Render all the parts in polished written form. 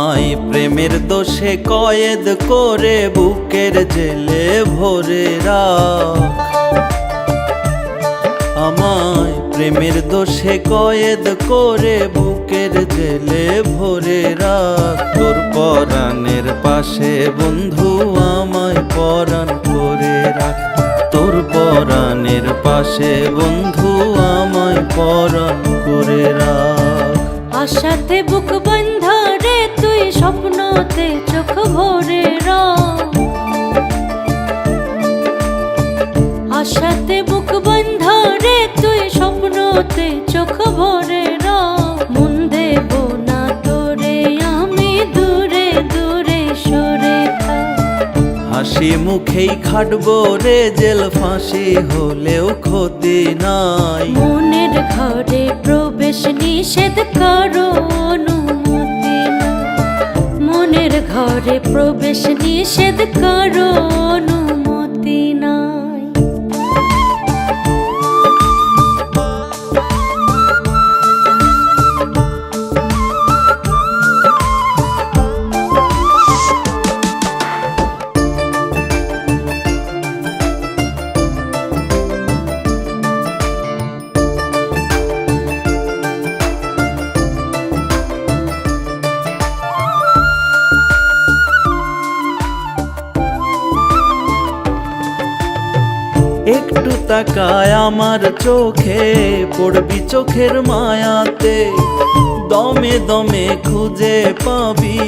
আমায় প্রেমের দোষে কয়েদ করে বুকের জেলে ভরে রাখ। আমায় প্রেমের দোষে কয়েদ করে বুকের জেলে ভরে রাখ। তোর পরাণের পাশে বন্ধু আমায় পরাণ করে রাখ। তোর পরাণের পাশে বন্ধু আমায় পরাণ করে রাখ। আশাতে বুক বাঁধা রে তুই স্বপ্নতে চোখ ভরে রাখ। আশাতে বুক বাঁধা রে তুই স্বপ্নতে চোখ ভরে রাখ। মন দেব না তোরে আমি দূরে দূরে সরে থাক। হাসি মুখেই খাটবো রে জেল ফাঁসি হলেও ক্ষতি নাই। মনের ঘরে প্রবেশ নিষেধ কারো অনুমতি নাই। মনের ঘরে প্রবেশ নিষেধ কারো অনুমতি নাই। একটু তাকায় আমার চোখে পড়বি চোখের মায়াতে। দমে দমে খুঁজে পাবি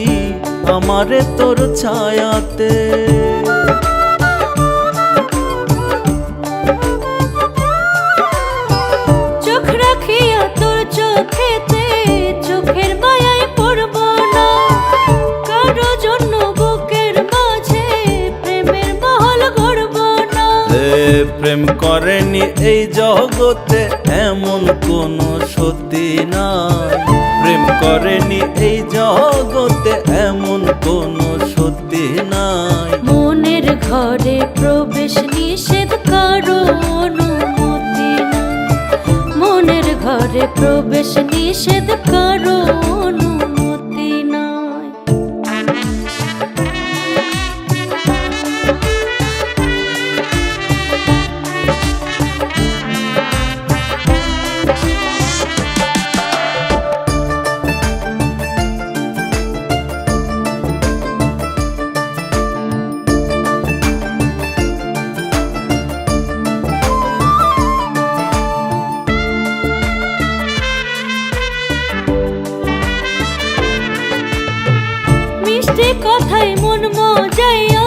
আমারে তোর ছায়াতে। চোখ রাখিয়া তোর চোখেতে চোখের মায়ায় পড়ব না। কারো জন্য বুকের মাঝে প্রেমের মহল গড়ব না। প্রেম করেনি এই জগতে এমন কোনো সত্যি নাই। প্রেম করেনি এই জগতে এমন কোনো সত্যি নাই। মনের ঘরে প্রবেশ নিষেধ কারো অনুমতি নাই। মনের ঘরে প্রবেশ নিষেধ কারো অনুমতি নাই। মিষ্টি কথায় মন মজাইয়া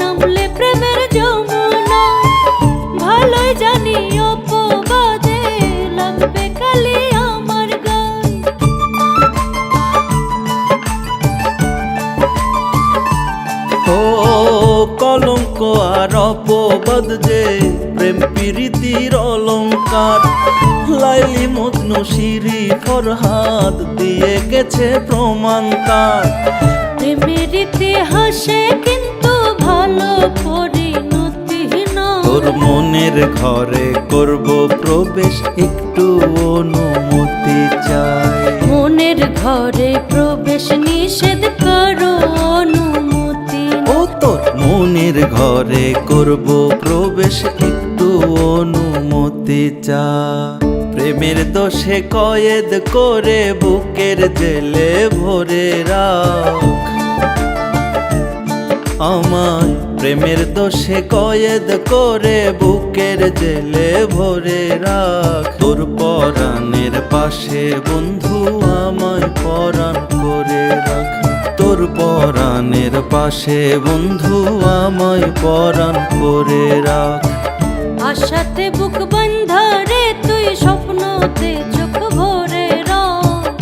নামলে প্রেমের যমুনা। ভালোই জানি অপবাদে লাগবে কালি আমার গায়ে। ও কলঙ্ক আর অপবাদ যে প্রেম প্রীতির অলঙ্কার। লাইলি মজনু শিরি ফরহাদ দিয়ে গেছে প্রমাণ তার। প্রেমের ইতিহাসে কিন্তু ভালো পরিণতি নয়। তোর মনের ঘরে করব প্রবেশ একটু অনুমতি চাই। মনের ঘরে প্রবেশ নিষেধ কারো অনুমতি ও তোর মনের ঘরে করব প্রবেশ একটু অনুমতি চাই। প্রেমের দোষে কয়েদ করে বুকের জেলে ভরে রাখ। আমায় প্রেমের দোষে কয়েদ করে বুকের জেলে ভরে রাখ। তোর পরাণের পাশে বন্ধু আমায় পরাণ করে রাখ। তোর পরাণের পাশে বন্ধু আমায় পরাণ করে রাখ। আশাতে বুক বাঁধা রে তুই স্বপ্নতে চোখ ভরে রাখ।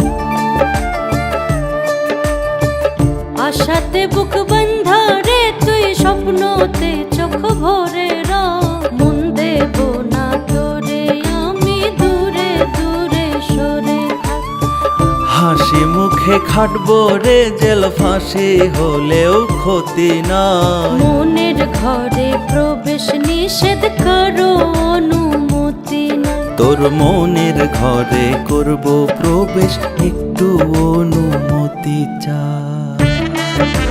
আশাতে বুক বাঁধা রে তুই স্বপ্নতে চোখ ভরে রাখ। মন দেব না তোরে আমি দূরে দূরে সরে থাক। হাসি মুখে খাটবো রে জেল ফাঁসি হলেও ক্ষতি নাই। মনের ঘরে প্রবেশ নিষেধ কারো অনুমতি নাই। তোর মনের ঘরে করব প্রবেশ একটু অনুমতি অনুমতি চায়।